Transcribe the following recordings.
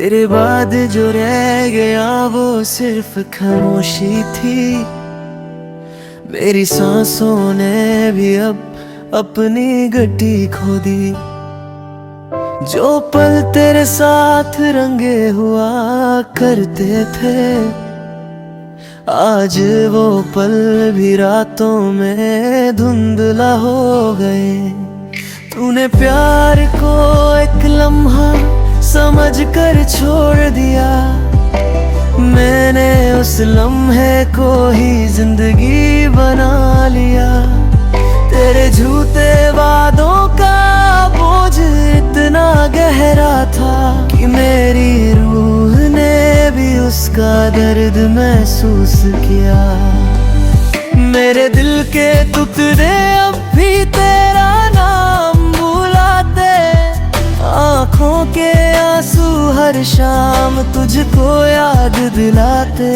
तेरे बाद जो रह गया वो सिर्फ खामोशी थी। मेरी सांसों ने भी अब अपनी गति खो दी। जो पल तेरे साथ रंगे हुआ करते थे, आज वो पल भी रातों में धुंधला हो गए। तूने प्यार को एक लम्हा समझ कर छोड़ दिया, मैंने उस लम्हे को ही जिंदगी बना लिया। तेरे झूठे वादों का बोझ इतना गहरा था कि मेरी रूह ने भी उसका दर्द महसूस किया। मेरे दिल के टुकड़े अब भी तेरा नाम बुलाते, आँखों के आंसू हर शाम तुझको याद दिलाते।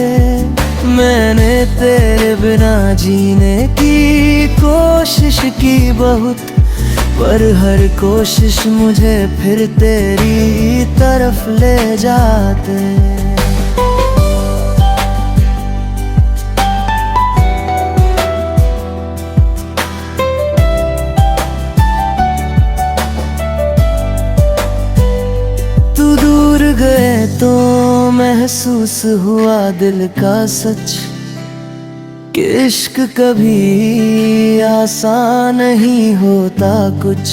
मैंने तेरे बिना जीने की कोशिश की बहुत, पर हर कोशिश मुझे फिर तेरी तरफ ले जाते। गए तो महसूस हुआ दिल का सच कि इश्क कभी आसान नहीं होता कुछ।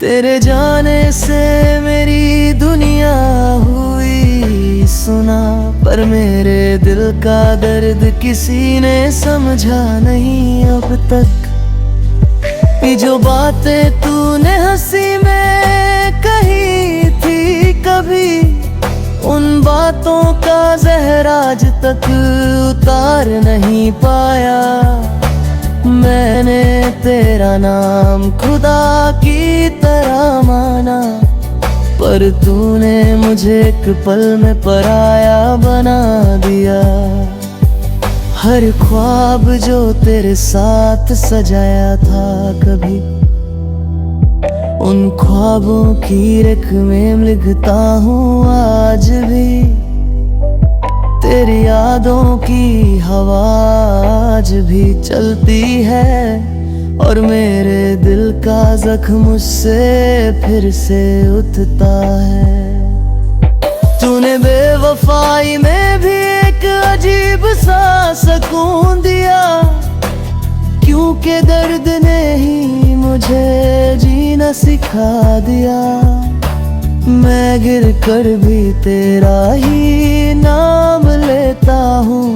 तेरे जाने से मेरी दुनिया हुई सुना, पर मेरे दिल का दर्द किसी ने समझा नहीं अब तक। ये जो बातें तूने हंसी में कही थी कभी, उन बातों का जहर आज तक उतार नहीं पाया। मैंने तेरा नाम खुदा की तरह माना, पर तूने मुझे एक पल में पराया बना दिया। हर ख्वाब जो तेरे साथ सजाया था कभी, उन ख्वाबों की रेखमें लिखता हूँ आज भी। तेरी यादों की हवा आज भी चलती है, और मेरे दिल का जख्म मुझसे फिर से उठता है। तूने बेवफाई में भी एक अजीब सा सुकून दिया, क्योंकि दर्द ने ही मुझे जीना सिखा दिया। मैं गिर कर भी तेरा ही नाम लेता हूँ,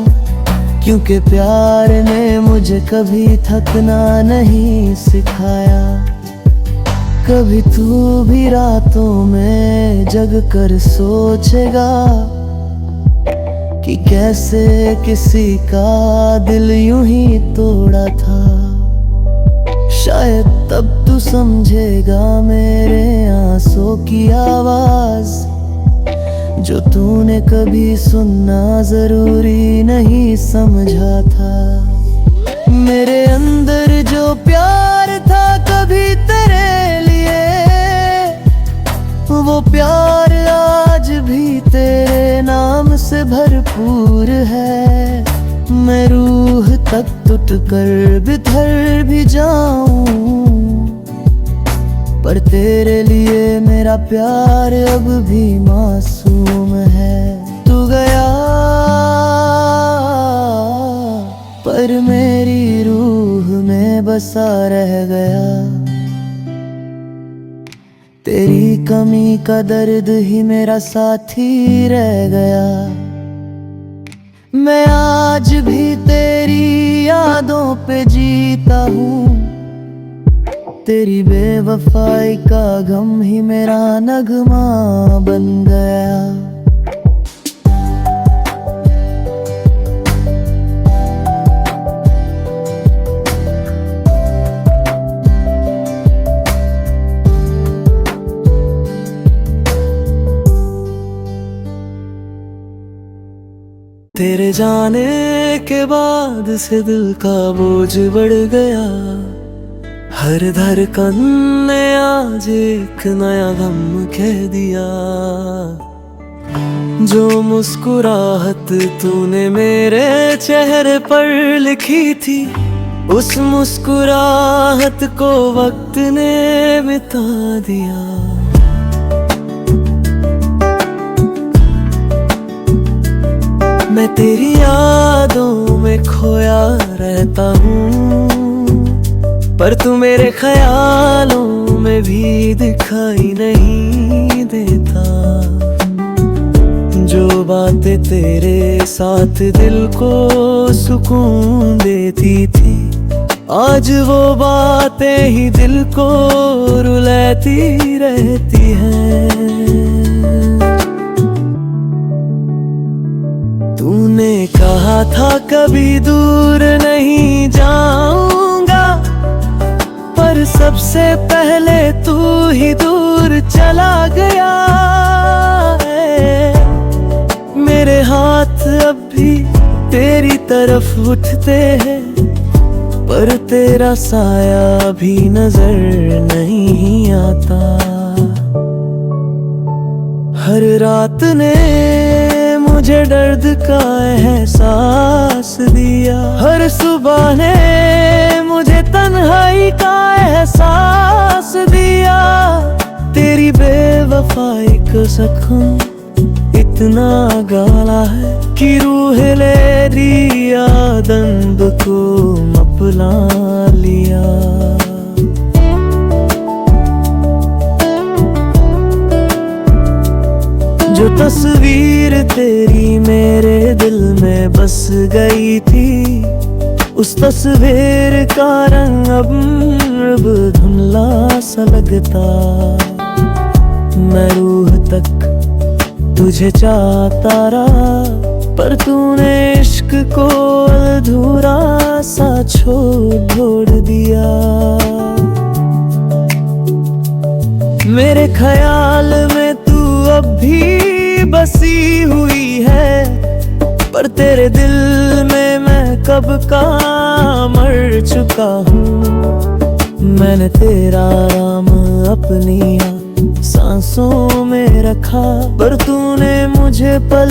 क्योंकि प्यार ने मुझे कभी थकना नहीं सिखाया। कभी तू भी रातों में जग कर सोचेगा कि कैसे किसी का दिल यूं ही तोड़ा था। शायद तब तू समझेगा मेरे आंसू की आवाज, जो तूने कभी सुनना जरूरी नहीं समझा था। मेरे अंदर जो प्यार था कभी तेरे लिए, वो प्यार आज भी तेरे नाम से भरपूर है। मैं रूह तक टूट कर बिखर भी जाऊं, पर तेरे लिए मेरा प्यार अब भी मासूम है। तू गया पर मेरी रूह में बसा रह गया। तेरी कमी का दर्द ही मेरा साथी रह गया। मैं आज भी तेरी यादों पे जीता हूँ, तेरी बेवफाई का गम ही मेरा नगमा बन गया। तेरे जाने के बाद से दिल का बोझ बढ़ गया। हर धड़कन ने आज एक नया गम कह दिया। जो मुस्कुराहट तूने मेरे चेहरे पर लिखी थी, उस मुस्कुराहट को वक्त ने मिटा दिया। मैं तेरी यादों में खोया रहता हूँ, पर तू मेरे ख्यालों में भी दिखाई नहीं देता। जो बातें तेरे साथ दिल को सुकून देती थी, आज वो बातें ही दिल को रुलाती रहती हैं। तूने कहा था कभी दूर नहीं जाऊंगा, पर सबसे पहले तू ही दूर चला गया है। मेरे हाथ अब भी तेरी तरफ उठते हैं, पर तेरा साया भी नजर नहीं आता। हर रात ने मुझे दर्द का एहसास दिया, हर सुबह ने मुझे तन्हाई का एहसास दिया। तेरी बेवफाई का जख्म इतना गहरा है कि रूह ले दिया, दर्द को अपना लिया। जो तस्वीर तेरी मेरे दिल में बस गई थी, उस तस्वीर का रंग अब धुंधला सा लगता। मैं रूह तक तुझे चाहता रहा, पर तूने इश्क को अधूरा सा छोड़ दिया। मेरे ख्याल में तू अब भी बसी हुई है, पर तेरे दिल में मैं कब का मर चुका हूँ। मैंने तेरा नाम अपनी सांसों में रखा, पर तूने मुझे पल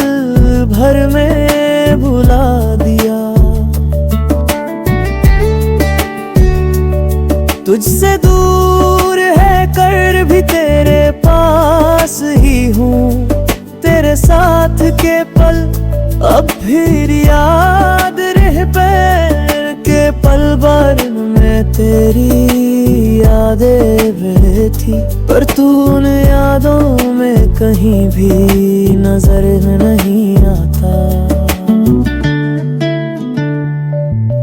भर में भुला दिया। तुझसे दूर है कर भी तेरे पास ही हूँ, तेरे साथ के पल अब फिर याद रह पैर के पल भर में तेरी यादें थी, पर तू उन यादों में कहीं भी नजर नहीं आता।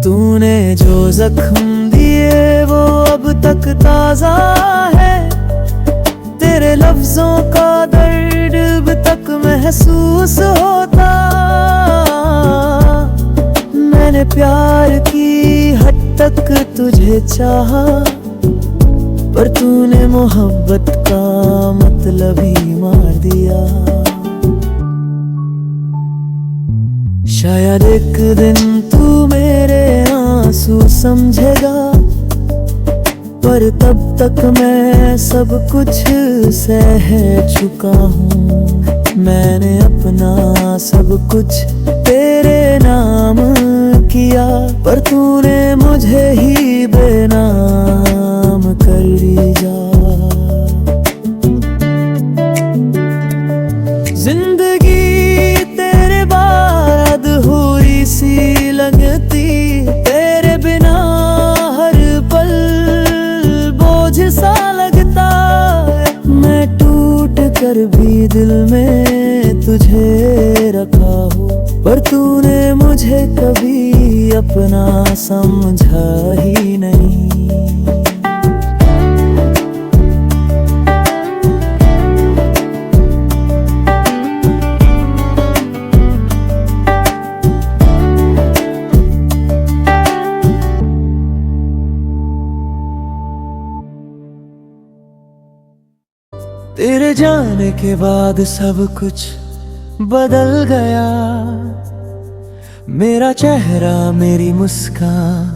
तूने जो जख्म दिए वो अब तक ताजा है, तेरे लफ्जों का दर्द अब तक महसूस होता। मैंने प्यार की हद तक तुझे चाहा, पर तूने मोहब्बत का मतलब ही मार दिया। शायद एक दिन तू मेरे आंसू समझेगा, पर तब तक मैं सब कुछ सह चुका हूँ। मैंने अपना सब कुछ तेरे नाम किया, पर तूने मुझे ही बेनाम कर दिया। जिंदगी तेरे बाद अधूरी सी लगती, तेरे बिना हर पल बोझ सा लगता। मैं टूट कर भी दिल में तुझे रखा हो, पर तूने मुझे कभी अपना समझा ही नहीं। तेरे जाने के बाद सब कुछ बदल गया। मेरा चेहरा, मेरी मुस्कान,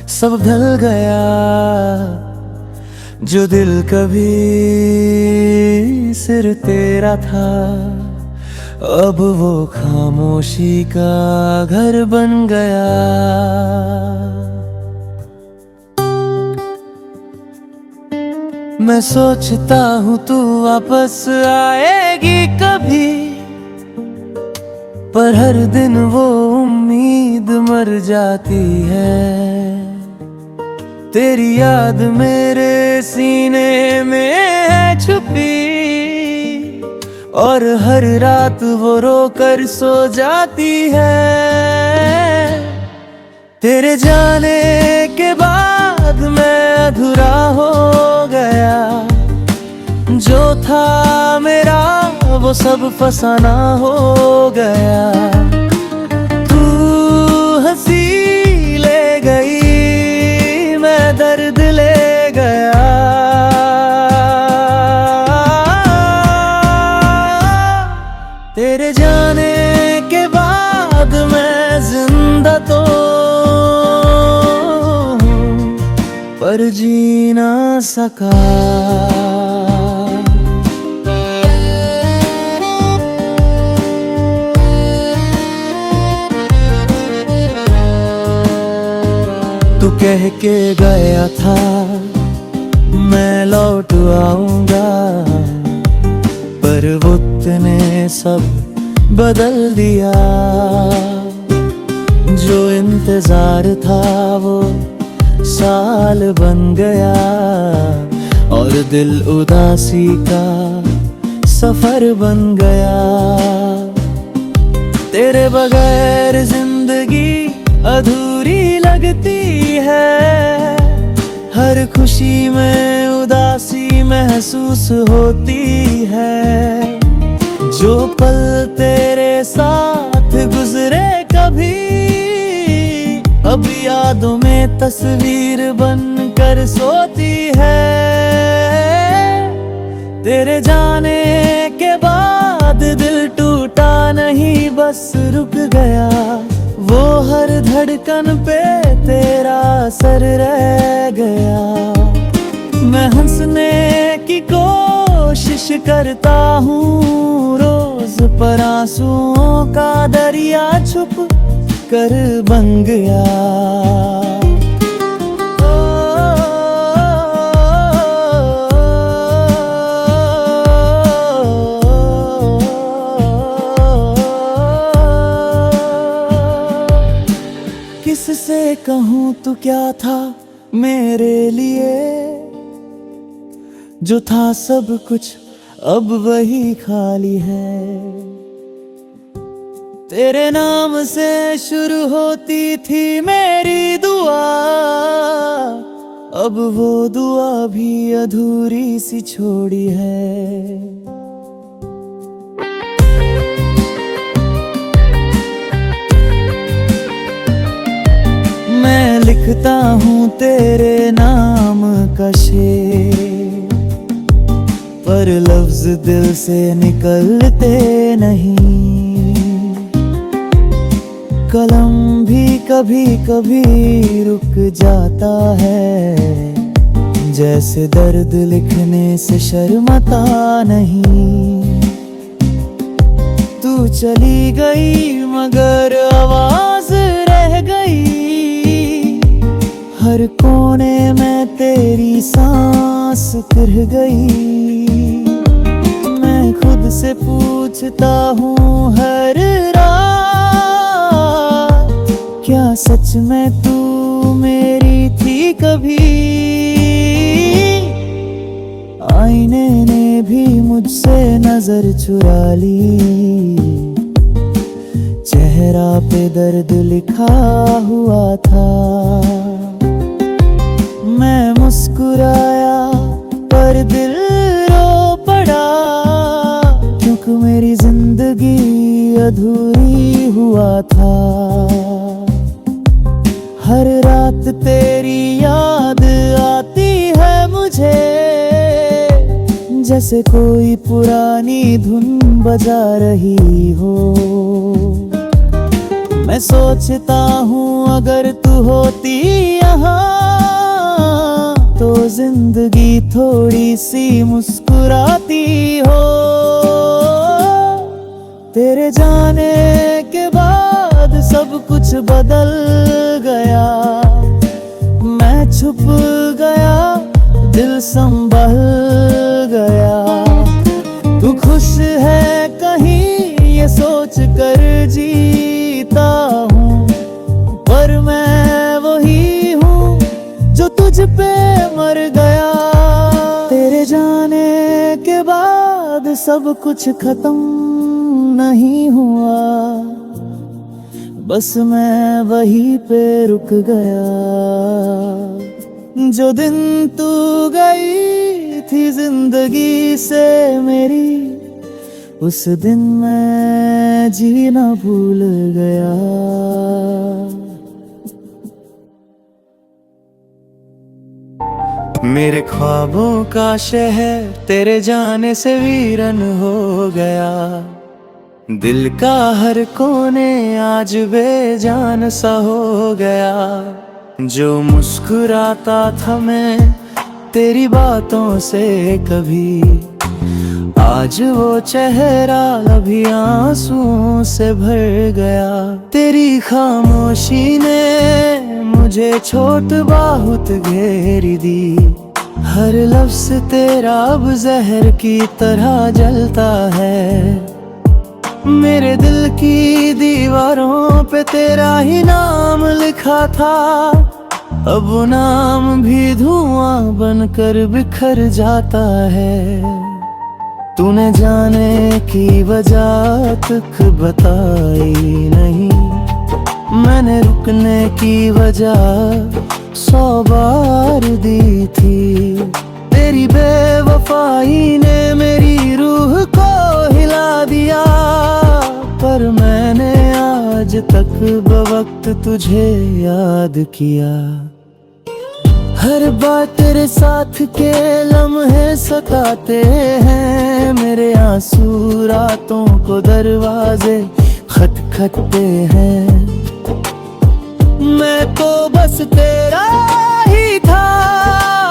सब ढल गया। जो दिल कभी सिर तेरा था, अब वो खामोशी का घर बन गया। मैं सोचता हूँ तू वापस आएगी कभी, पर हर दिन वो उम्मीद मर जाती है। तेरी याद मेरे सीने में है छुपी, और हर रात वो रोकर सो जाती है। तेरे जाने के बाद मैं अधूरा हो गया। जो था मेरा वो सब फसाना हो गया। तू हंसी ले गई, मैं दर्द ले गया। तेरे जाने के बाद मैं जिंदा तो हूँ, पर जी ना सका। तू कह के गया था मैं लौट आऊंगा, पर वो तूने सब बदल दिया। जो इंतजार था वो साल बन गया, और दिल उदासी का सफर बन गया। तेरे बगैर जिंदगी अधूरी लगती है। हर खुशी में उदासी महसूस होती है। जो पल तेरे साथ गुजरे कभी, अब यादों में तस्वीर बन कर सोती है। तेरे जाने के बाद दिल टूटा नहीं, बस रुक गया। वो हर धड़कन पे तेरा असर रह गया। मैं हंसने की कोशिश करता हूँ रोज, पर आंसुओं का दरिया छुप कर बन गया। किससे कहूँ तू क्या था मेरे लिए, जो था सब कुछ अब वही खाली है। तेरे नाम से शुरू होती थी मेरी दुआ, अब वो दुआ भी अधूरी सी छोड़ी है। मैं लिखता हूँ तेरे नाम का शेर, पर लफ्ज दिल से निकलते नहीं। कलम भी कभी कभी रुक जाता है, जैसे दर्द लिखने से शर्माता नहीं। तू चली गई मगर आवाज रह गई, हर कोने में तेरी सांस रह गई। मैं खुद से पूछता हूँ हर रात, क्या सच में तू मेरी थी कभी? आईने ने भी मुझसे नजर चुरा ली, चेहरा पे दर्द लिखा हुआ था। मैं मुस्कुराया पर दिल रो पड़ा, क्योंकि मेरी जिंदगी अधूरी हुआ था। हर रात तेरी याद आती है मुझे, जैसे कोई पुरानी धुन बजा रही हो। मैं सोचता हूँ अगर तू होती यहाँ तो जिंदगी थोड़ी सी मुस्कुराती हो। तेरे जाने के बाद सब कुछ बदल गया, मैं छुप गया, दिल संभल गया। तू खुश है कहीं ये सोच कर जीता हूँ, पर मैं वही हूँ जो तुझ पे मर गया। तेरे जाने के बाद सब कुछ खत्म नहीं हुआ, बस मैं वहीं पे रुक गया। जो दिन तू गई थी जिंदगी से मेरी, उस दिन मैं जीना भूल गया। मेरे ख्वाबों का शहर तेरे जाने से वीरन हो गया। दिल का हर कोने आज बेजान सा हो गया। जो मुस्कुराता था मैं तेरी बातों से कभी, आज वो चेहरा अभी आंसुओं से भर गया। तेरी खामोशी ने मुझे छोट बहुत घेर दी, हर लफ्ज़ तेरा अब जहर की तरह जलता है। मेरे दिल की दीवारों पे तेरा ही नाम लिखा था, अब वो नाम भी धुआं बनकर बिखर जाता है। तूने जाने की वजह तक बताई नहीं, मैंने रुकने की वजह 100 बार दी थी। तेरी बेवफाई ने मेरी रूह को हिला दिया, पर मैंने आज तक बवक्त तुझे याद किया। हर बार तेरे साथ के लम्हे सताते हैं, मेरे आंसू रातों को दरवाजे खटखटते हैं। मैं तो बस तेरा ही था,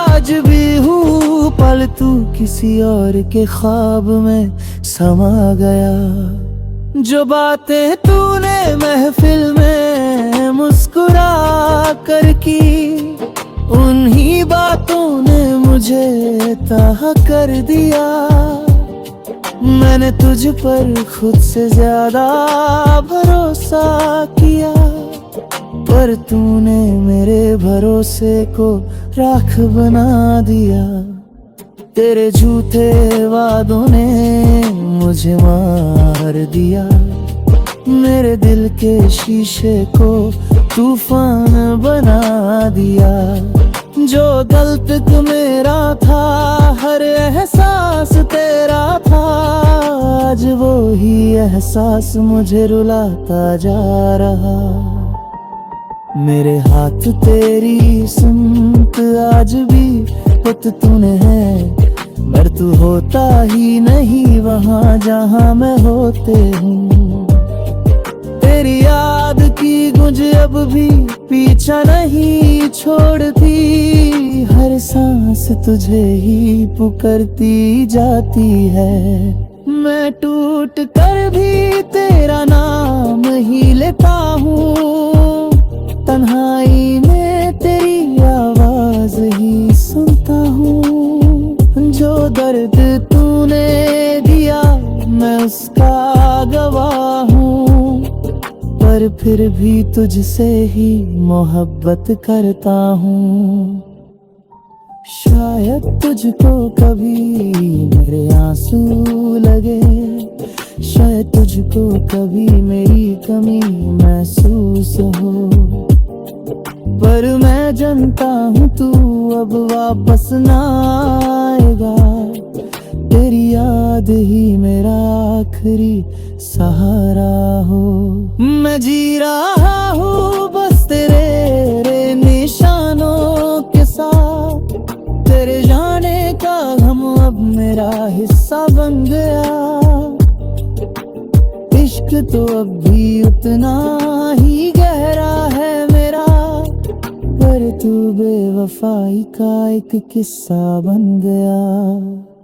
आज भी हूँ, पल तू किसी और के ख्वाब में समा गया। जो बातें तूने महफिल में मुस्कुरा कर की, उन्हीं बातों ने मुझे तह कर दिया। मैंने तुझ पर खुद से ज्यादा भरोसा किया, पर तूने मेरे भरोसे को राख बना दिया। तेरे झूठे वादों ने मुझे मार दिया, मेरे दिल के शीशे को तूफान बना दिया। जो गलत मेरा था, हर एहसास तेरा था, आज वो ही एहसास मुझे रुलाता जा रहा। मेरे हाथ तेरी सिमत आज भी पुत तूने है, पर तू होता ही नहीं वहाँ जहाँ मैं होते हूँ। तेरी याद की गूंज अब भी पीछा नहीं छोड़ती, हर सांस तुझे ही पुकारती जाती है। मैं टूट कर भी तेरा नाम ही लेता हूँ, तन्हाई में तेरी आवाज ही सुनता हूँ। जो दर्द तूने दिया मैं उसका गवाह हूँ, पर फिर भी तुझसे ही मोहब्बत करता हूँ। शायद तुझको कभी मेरे आंसू लगे, शायद तुझको कभी मेरी कमी महसूस हो, पर मैं जानता हूँ तू अब वापस ना आएगा। तेरी याद ही मेरा आखिरी सहारा हो। मैं जी रहा हूँ बस तेरे निशानों के साथ, तेरे जाने का गम अब मेरा हिस्सा बन गया। इश्क इश्क तो अब भी उतना ही गहरा है मेरा, पर तू बेवफाई का एक किस्सा बन गया।